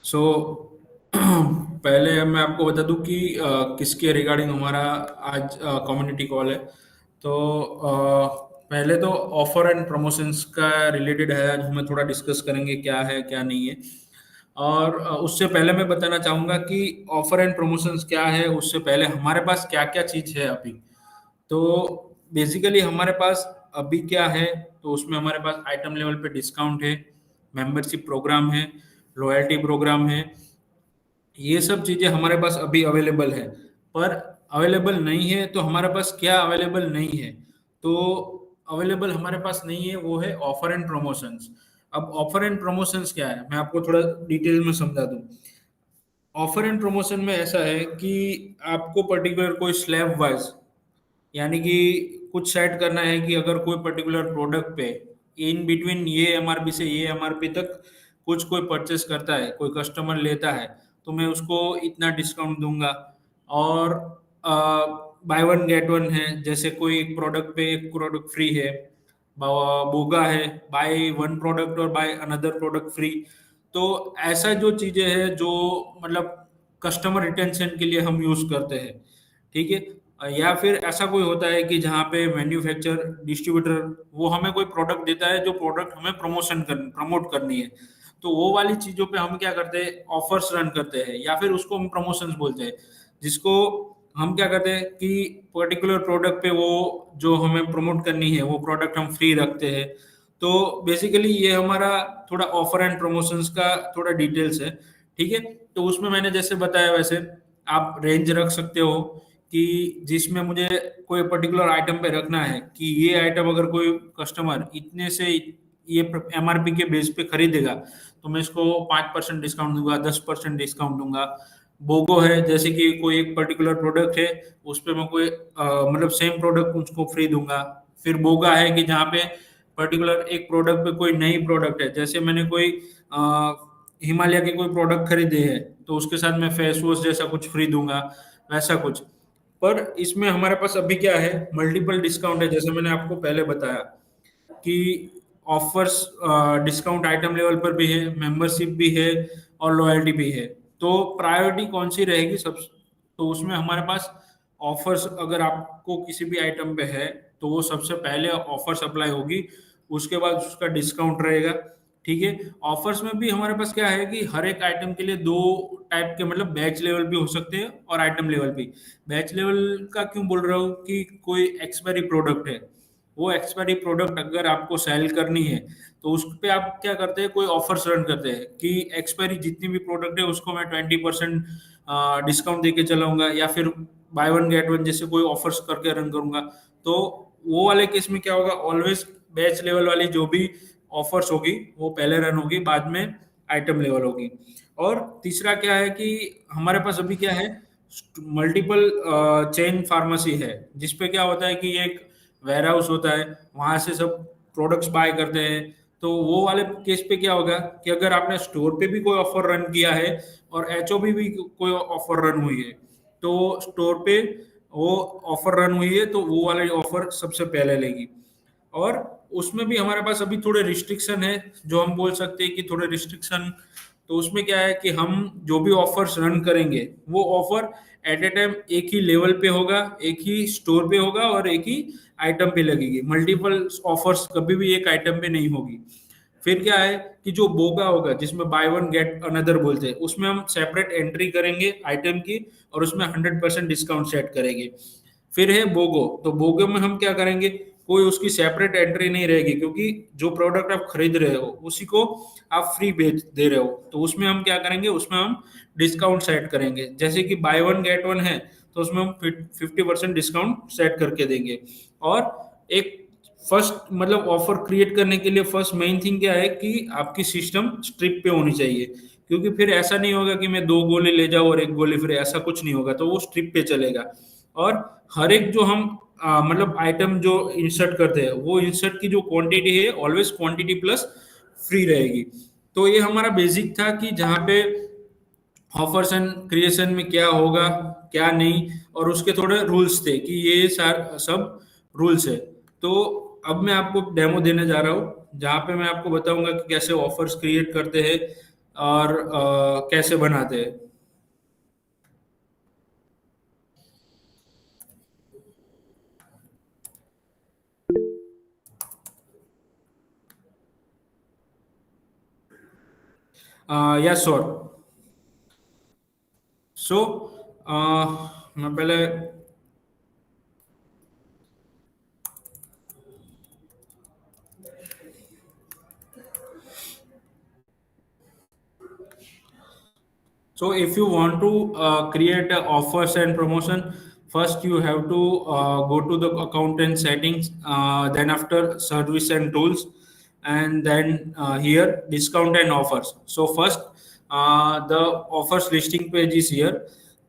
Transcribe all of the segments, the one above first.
सो पहले मैं आपको बता दूं कि किसके रिगार्डिंग हमारा आज कम्युनिटी कॉल है। तो पहले तो ऑफर एंड प्रमोशंस का रिलेटेड है, आज हम थोड़ा डिस्कस करेंगे क्या है क्या नहीं है। और उससे पहले मैं बताना चाहूंगा कि ऑफर एंड प्रमोशंस क्या है, उससे पहले हमारे पास क्या क्या चीज़ है अभी। तो बेसिकली हमारे पास अभी क्या है, तो उसमें हमारे पास आइटम लेवल पे डिस्काउंट है, मेंबरशिप प्रोग्राम है, लॉयल्टी प्रोग्राम है। ये सब चीजें हमारे पास अभी अवेलेबल है। पर अवेलेबल नहीं है तो हमारे पास क्या अवेलेबल नहीं है, तो अवेलेबल हमारे पास नहीं है वो है ऑफर एंड प्रमोशंस। अब ऑफर एंड प्रमोशंस क्या है, मैं आपको थोड़ा डिटेल में समझा दूं। ऑफर एंड प्रमोशन में ऐसा है कि आपको पर्टिकुलर कोई स्लैब वाइज, यानी कि कुछ सेट करना है कि अगर कोई पर्टिकुलर प्रोडक्ट पे इन बिटवीन ये एमआरपी से ये एमआरपी तक कुछ कोई परचेस करता है, कोई कस्टमर लेता है, तो मैं उसको इतना डिस्काउंट दूंगा। और बाय वन गेट वन है, जैसे कोई एक प्रोडक्ट पे एक प्रोडक्ट फ्री है, बोगा है, बाय वन प्रोडक्ट और बाय अनदर प्रोडक्ट फ्री। तो ऐसा जो चीजें हैं जो मतलब कस्टमर रिटेंशन के लिए हम यूज करते हैं, ठीक है। या फिर ऐसा कोई होता है कि जहाँ पे मैन्युफैक्चर डिस्ट्रीब्यूटर वो हमें कोई प्रोडक्ट देता है जो प्रोडक्ट हमें प्रमोट करनी है, तो वो वाली चीजों पे हम क्या करते हैं, ऑफर्स रन करते हैं, या फिर उसको हम प्रमोशंस बोलते हैं। जिसको हम क्या करते हैं कि पर्टिकुलर प्रोडक्ट पे वो जो हमें प्रमोट करनी है वो प्रोडक्ट हम फ्री रखते हैं। तो बेसिकली ये हमारा थोड़ा ऑफर एंड प्रमोशंस का थोड़ा डिटेल्स है, ठीक है। तो उसमें मैंने जैसे बताया वैसे आप रेंज रख सकते हो कि जिसमें मुझे कोई पर्टिकुलर आइटम पे रखना है कि ये आइटम अगर कोई कस्टमर इतने से ये एमआरपी के बेस पे खरीदेगा तो मैं इसको 5% डिस्काउंट दूंगा, 10% डिस्काउंट दूंगा। बोगो है, जैसे कि कोई एक पर्टिकुलर प्रोडक्ट है उस पे मैं कोई मतलब सेम प्रोडक्ट उसको फ्री दूंगा। फिर बोगा है कि जहाँ पे पर्टिकुलर एक प्रोडक्ट पे कोई नई प्रोडक्ट है, जैसे मैंने कोई हिमालय के कोई प्रोडक्ट खरीदे हैं तो उसके साथ मैं फेस वॉश जैसा कुछ फ्री दूंगा, वैसा कुछ। पर इसमें हमारे पास अभी क्या है, मल्टीपल डिस्काउंट है, जैसे मैंने आपको पहले बताया कि ऑफर्स डिस्काउंट आइटम लेवल पर भी है, मेंबरशिप भी है और लॉयल्टी भी है। तो प्रायोरिटी कौन सी रहेगी सब, तो उसमें हमारे पास ऑफर्स अगर आपको किसी भी आइटम पे है तो वो सबसे पहले ऑफर्स अप्लाई होगी, उसके बाद उसका डिस्काउंट रहेगा, ठीक है। ऑफर्स में भी हमारे पास क्या है कि हर एक आइटम के लिए दो टाइप के मतलब बैच लेवल भी हो सकते हैं और आइटम लेवल भी। बैच लेवल का क्यों बोल रहा हूँ कि कोई एक्सपायरी प्रोडक्ट है, वो एक्सपायरी प्रोडक्ट अगर आपको सेल करनी है तो उस पे आप क्या करते हैं, कोई ऑफर्स रन करते हैं कि एक्सपायरी जितनी भी प्रोडक्ट है उसको मैं 20% डिस्काउंट देके चलाऊंगा, या फिर बाय वन गेट वन जैसे कोई ऑफर्स करके रन करूंगा। तो वो वाले केस में क्या होगा, ऑलवेज बैच लेवल वाली जो भी ऑफर्स होगी वो पहले रन होगी, बाद में आइटम लेवल होगी। और तीसरा क्या है कि हमारे पास अभी क्या है, मल्टीपल चेन फार्मेसी है, जिसपे क्या होता है कि एक वेयर हाउस होता है, वहां से सब प्रोडक्ट्स बाय करते हैं। तो वो वाले केस पे क्या होगा कि अगर आपने स्टोर पे भी कोई ऑफर रन किया है और एचओबी भी कोई ऑफर रन हुई है, तो स्टोर पे वो ऑफर रन हुई है तो वो वाले ऑफर सबसे पहले लेगी। और उसमें भी हमारे पास अभी थोड़े रिस्ट्रिक्शन है, जो हम बोल सकते हैं कि थोड़े रिस्ट्रिक्शन। तो उसमें क्या है कि हम जो भी ऑफर्स रन करेंगे वो ऑफर एट ए टाइम एक ही लेवल पे होगा, एक ही स्टोर पे होगा और एक ही आइटम पे लगेगी। मल्टीपल ऑफर्स कभी भी एक आइटम पे नहीं होगी। फिर क्या है कि जो बोगा होगा जिसमें बाय वन गेट अनदर बोलते हैं, उसमें हम सेपरेट एंट्री करेंगे आइटम की और उसमें 100% डिस्काउंट सेट करेंगे। फिर है बोगो, तो बोगो में हम क्या करेंगे, कोई उसकी सेपरेट एंट्री नहीं रहेगी, क्योंकि जो प्रोडक्ट आप खरीद रहे हो उसी को आप फ्री बेच दे रहे हो। तो उसमें हम क्या करेंगे, उसमें हम डिस्काउंट सेट करेंगे, जैसे कि बाय वन गेट वन है तो उसमें हम 50% डिस्काउंट सेट करके देंगे। और एक फर्स्ट मतलब ऑफर क्रिएट करने के लिए फर्स्ट मेन थिंग क्या है कि आपकी सिस्टम स्ट्रिप पे होनी चाहिए, क्योंकि फिर ऐसा नहीं होगा कि मैं दो गोली ले जाऊं और एक गोली फ्री, ऐसा कुछ नहीं होगा, तो वो स्ट्रिप पे चलेगा। और हर एक जो हम मतलब आइटम जो इंसर्ट करते हैं वो इंसर्ट की जो क्वांटिटी है ऑलवेज क्वांटिटी प्लस फ्री रहेगी। तो ये हमारा बेसिक था कि जहाँ पे ऑफर्स एंड क्रिएशन में क्या होगा क्या नहीं, और उसके थोड़े रूल्स थे कि ये सब रूल्स है। तो अब मैं आपको डेमो देने जा रहा हूँ जहाँ पे मैं आपको बताऊंगा कि कैसे ऑफर्स क्रिएट करते हैं और कैसे बनाते हैं. Yes sir. सो मैं पहले. So if you want to create offers and promotion, first you have to go to the account and settings, then after service and tools, and then here discount and offers. So first, the offers listing page is here,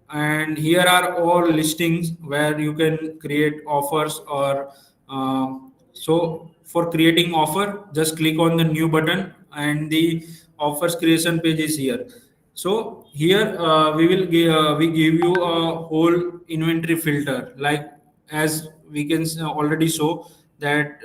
and here are all listings where you can create offers or so for creating offer, just click on the new button and the offers creation page is here. So here we give you a whole inventory filter, like as we can already show that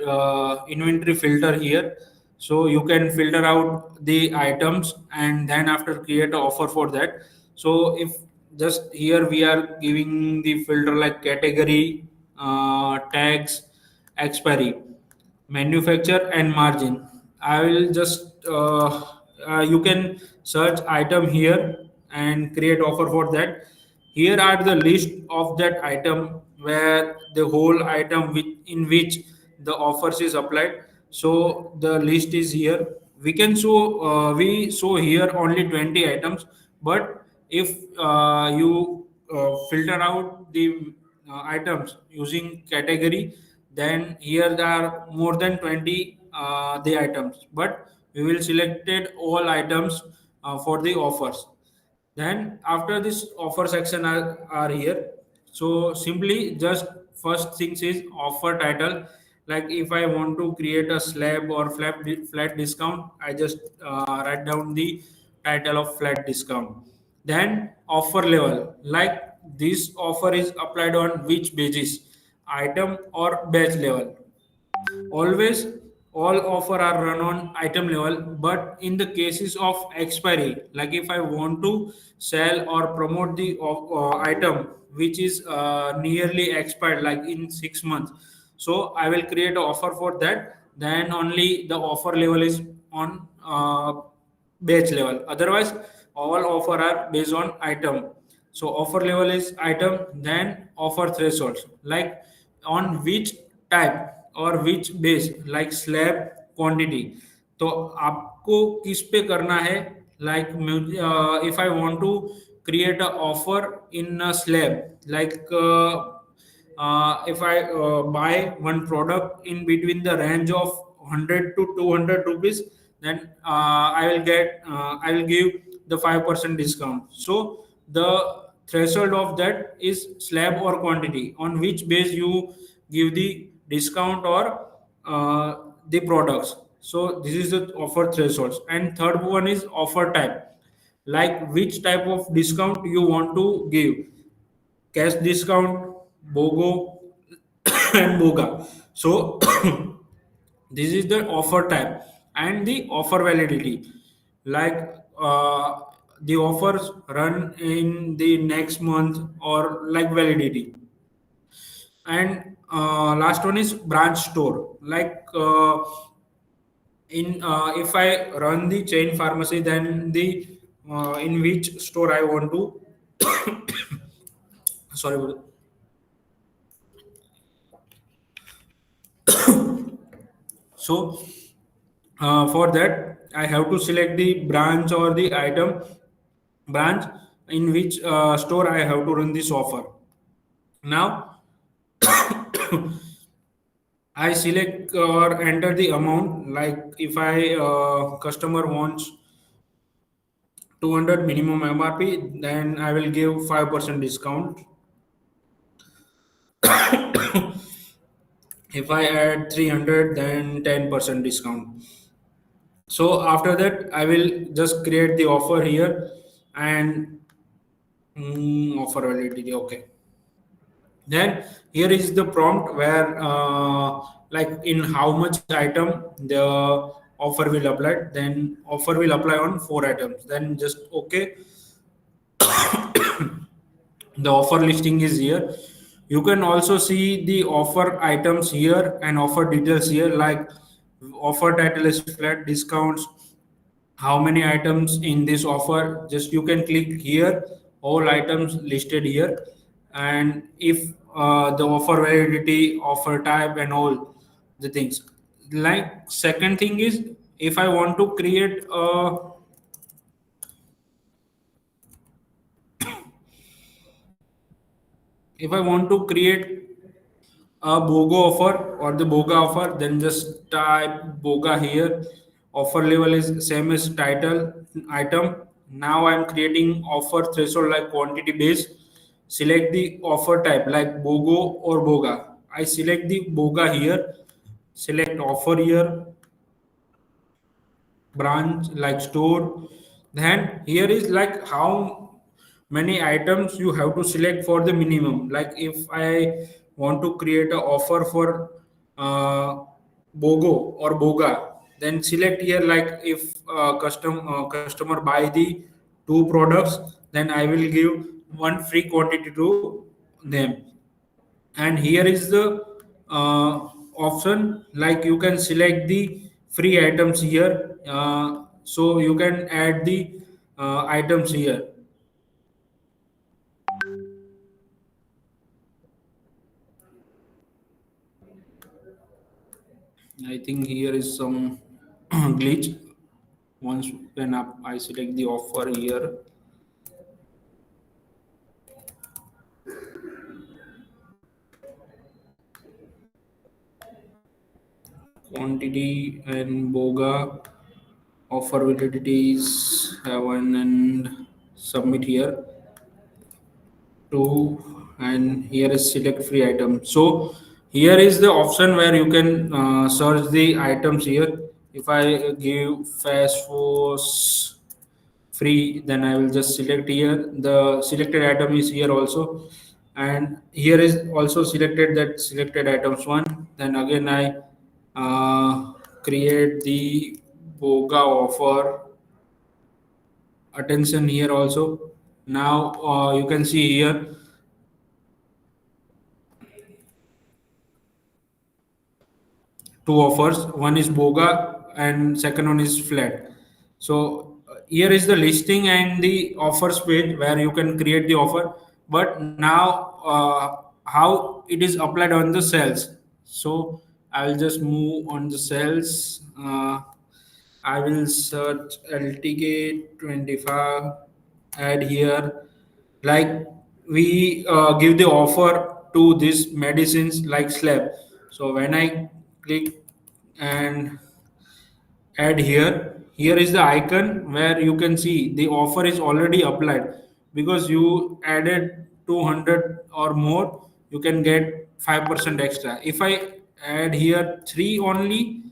inventory filter here. So you can filter out the items and then after create an offer for that. So if just here we are giving the filter like category, tags, expiry, manufacture and margin. I will just you can search item here and create offer for that. Here are the list of that item where the whole item in which the offers is applied. So the list is here. We show here only 20 items, but if you filter out the items using category, then here there are more than 20 the items, but we will selected all items for the offers. Then after this offer section are here. So simply just first things is offer title. Like if I want to create a slab or flat discount, I just write down the title of flat discount. Then offer level, like this offer is applied on which basis, item or batch level. Always all offer are run on item level, but in the cases of expiry, like if I want to sell or promote the item which is nearly expired, like in 6 months, so I will create an offer for that. Then only the offer level is on batch level. Otherwise, all offer are based on item. So offer level is item, then offer thresholds, like on which type और which base, like slab quantity. तो आपको किस पे करना है, like if I want to create a offer in a slab, like if I buy one product in between the range of 100 to 200 rupees, then I will give the 5% discount. So the threshold of that is slab or quantity, on which base you give the discount or the products. So this is the offer thresholds. And third one is offer type, like which type of discount you want to give, cash discount, BOGO, and BOGA. So this is the offer type and the offer validity. Like the offers run in the next month or like validity. And last one is branch store. Like in if I run the chain pharmacy, then the in which store I want to sorry about it. So for that, I have to select the branch or the item branch in which store I have to run this offer. Now I select or enter the amount. Like if I customer wants 200 minimum MRP, then I will give 5% discount. If I add 300, then 10% discount. So after that, I will just create the offer here and offer validity. Okay. Then here is the prompt where like in how much item the offer will apply. Then offer will apply on 4 items. Then just okay, the offer listing is here. You can also see the offer items here and offer details here, like offer title is flat discounts, how many items in this offer. Just you can click here, all items listed here, and if the offer validity, offer type, and all the things. Like second thing is, if I want to create a, if I want to create a BOGO offer or the BOGA offer, then just type BOGA here. Offer level is same as title item. Now I'm creating offer threshold like quantity base. Select the offer type like BOGO or BOGA. I select the BOGA here. Select offer here, branch like store. Then here is like how many items you have to select for the minimum. Like if I want to create a offer for uh, BOGO or BOGA, then select here like if customer buy the two products, then I will give one free quantity to them. And here is the option, like you can select the free items here, so you can add the items here. I think here is some glitch. Once when I select the offer here, quantity and boga offer validities have one, and submit here to, and here is select free item. So here is the option where you can search the items here. If I give fast foods free, then I will just select here. The selected item is here also, and here is also selected that selected items one. Then again I create the boga offer attention here also. Now you can see here two offers, one is boga and second one is flat. So here is the listing and the offers page where you can create the offer. But now how it is applied on the sales. So I'll just move on the sales. I will search LTK 25, add here. Like we give the offer to these medicines like slab. So when I click and add here, here is the icon where you can see the offer is already applied, because you added 200 or more, you can get 5% extra. If I add here 3 only,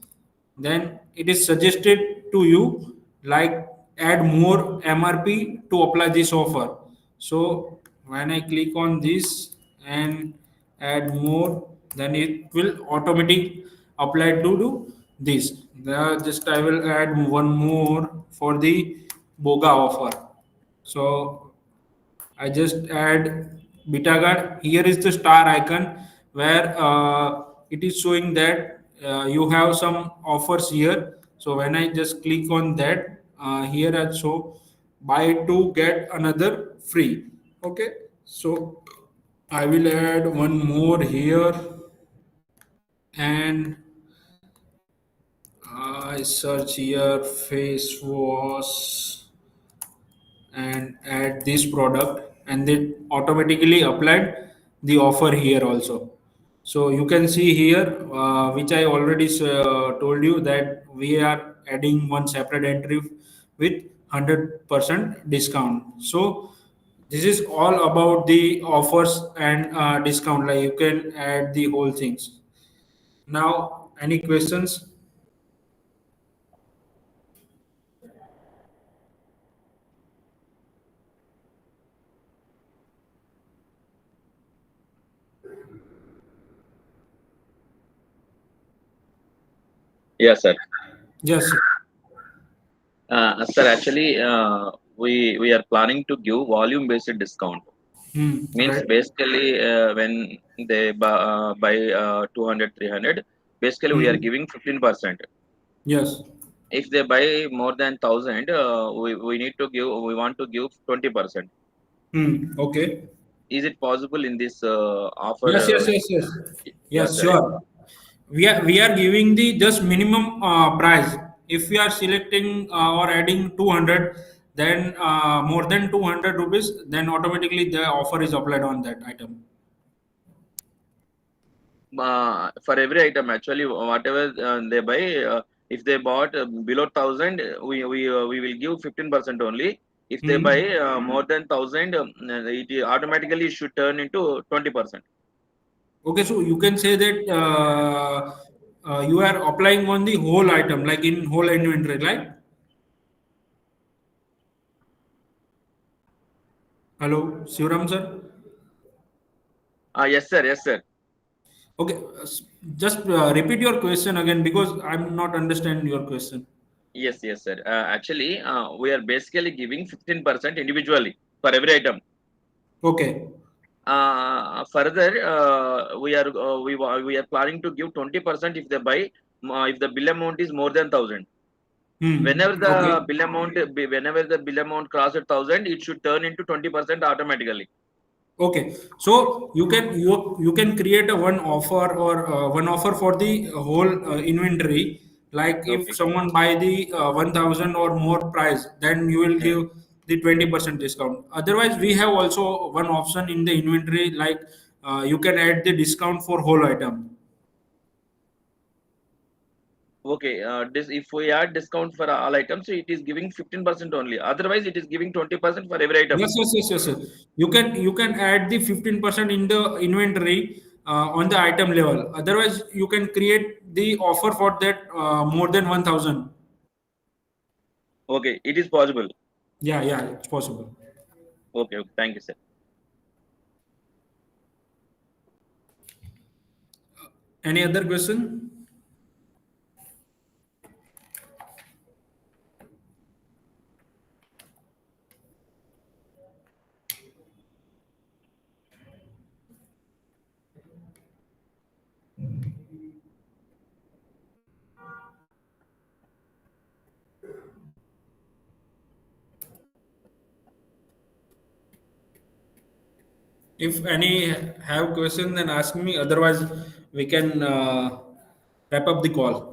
then it is suggested to you like add more MRP to apply this offer. So when I click on this and add more, then it will automatically apply to do this. Just I will add one more for the boga offer. So I just add BetaGuard. Here is the star icon where it is showing that you have some offers here. So when I just click on that, here I show buy two get another free. Okay, so I will add one more here, and I search here face wash and add this product, and it automatically applied the offer here also. So you can see here, which I already told you that we are adding one separate entry with 100% discount. So this is all about the offers and discount, like you can add the whole things. Now any questions? Yes, sir. Yes. Sir, actually, we are planning to give volume based discount. Means Right. basically, when they buy 200, 300, basically we are Hmm. giving 15%. Yes. If they buy more than 1,000, we need to give, we want to give 20%. Okay. Is it possible in this offer? Yes, yes, yes, yes. Yeah, Yes, sir. sure. We are giving the just minimum price. If we are selecting or adding 200, then more than 200 rupees, then automatically the offer is applied on that item. For every item, actually, whatever they buy, if they bought below 1,000, we will give 15% only. If they buy Hmm. more than 1,000, it automatically should turn into 20%. Okay, so you can say that you are applying on the whole item, like in whole inventory, right? Hello, Sivaram sir. Yes, sir. Yes, sir. Okay, just repeat your question again because I'm not understanding your question. Yes, yes, sir. Actually, we are basically giving 15% individually for every item. Okay. Further, we are planning to give 20% if they buy, if the bill amount is more than 1,000. Okay. Whenever the bill amount crosses 1,000, it should turn into 20% automatically. Okay, so you can create a one offer for the whole inventory. Like if Okay. someone buy the 1,000 or more price, then you will Hmm. give the 20% discount. Otherwise, we have also one option in the inventory, like you can add the discount for whole item. Okay. This, if we add discount for all items, so it is giving 15% only. Otherwise, it is giving 20% for every item. Yes, yes, yes, yes, yes. You can add the 15% in the inventory on the item level. Otherwise, you can create the offer for that more than 1,000. Okay, it is possible. Yeah, yeah, it's possible. Okay, okay. Thank you, sir. Any other question? If any have question, then ask me. Otherwise, we can wrap up the call.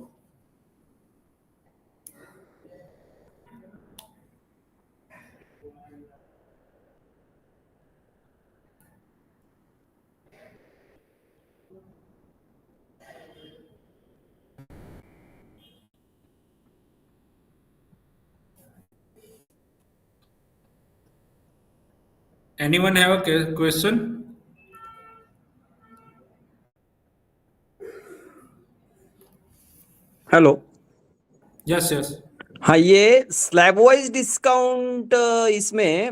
Anyone have a question? Hello. Yes, yes. हाँ, ये slab wise discount इसमें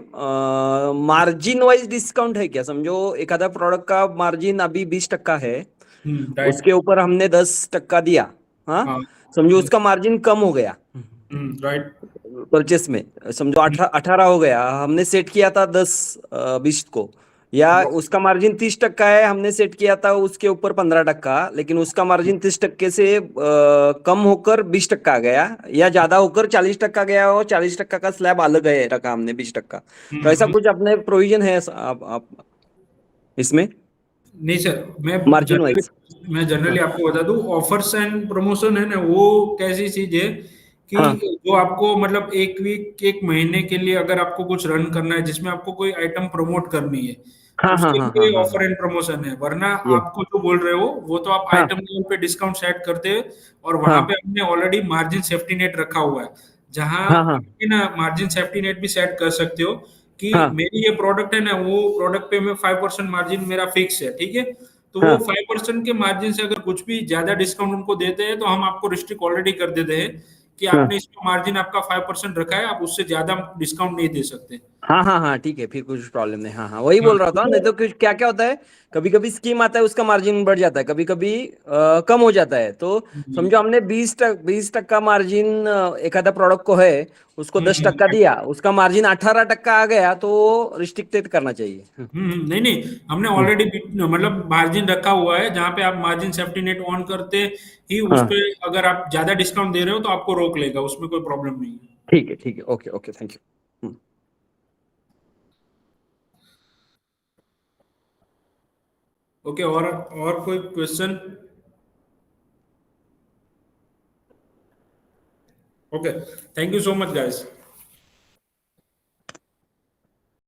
margin wise discount है क्या? समझो एखादा product का margin अभी 20% है, Right. उसके ऊपर हमने 10% दिया. हाँ, हाँ. समझो Yes. उसका मार्जिन कम हो गया Right. परचेस में. समझो 18 हो गया, हमने सेट किया था 10 20 को, या उसका मार्जिन 30% है, हमने सेट किया था उसके ऊपर 15%, लेकिन उसका मार्जिन 30% से कम होकर 20% आ गया, या ज्यादा होकर 40% गया, और 40% का स्लैब अलग है रखा हमने 20%. तो ऐसा हम्म. कुछ अपने प्रोविजन है आप इसमें नहीं सर, मैं मार्जिन जनरली वाइज? मैं जनरली हाँ, आपको बता दूं, ऑफर्स एंड प्रमोशन है ना, वो कैसी चीज है कि हाँ, जो आपको मतलब एक वीक एक महीने के लिए अगर आपको कुछ रन करना है जिसमें आपको कोई आइटम प्रमोट करनी है, हाँ, हाँ, उसके हाँ, हाँ, लिए हाँ, ऑफर एंड प्रमोशन है। वरना ये, आपको जो बोल रहे हो वो तो आप हाँ, आइटम लेवल पे डिस्काउंट सेट करते हो, और वहां पे हाँ, हमने ऑलरेडी मार्जिन सेफ्टी नेट रखा हुआ है, जहां हाँ, हाँ, आप ना मार्जिन सेफ्टी नेट भी सेट कर सकते हो कि हाँ, मेरी ये प्रोडक्ट है ना, वो प्रोडक्ट पे मैं 5% मार्जिन मेरा फिक्स है, ठीक है। तो वो हाँ, 5% के मार्जिन से अगर कुछ भी ज्यादा डिस्काउंट उनको देते हैं तो हम आपको रिस्ट्रिक्ट ऑलरेडी कर देते हैं कि हाँ, आपने इसका मार्जिन आपका 5% रखा है, आप उससे ज्यादा डिस्काउंट नहीं दे सकते। हाँ हाँ हाँ ठीक है, फिर कुछ प्रॉब्लम नहीं। हाँ हाँ, वही हाँ बोल रहा था। नहीं तो कुछ क्या क्या होता है, कभी कभी स्कीम आता है उसका मार्जिन बढ़ जाता है, कभी कभी कम हो जाता है। तो जी। समझो हमने 20% मार्जिन एक आधा प्रोडक्ट को है, उसको 10% हम्म। दिया, उसका मार्जिन 18% आ गया तो रिस्ट्रिक्टेड करना चाहिए। नहीं नहीं, हमने हम्म, ऑलरेडी मतलब मार्जिन रखा हुआ है, जहाँ पे आप मार्जिन सेफ्टी नेट ऑन करते ही उस हाँ पे अगर आप ज्यादा डिस्काउंट दे रहे हो तो आपको रोक लेगा, उसमें कोई प्रॉब्लम नहीं है। ठीक है, okay okay, thank you. Okay, और कोई question? Okay, thank you so much guys.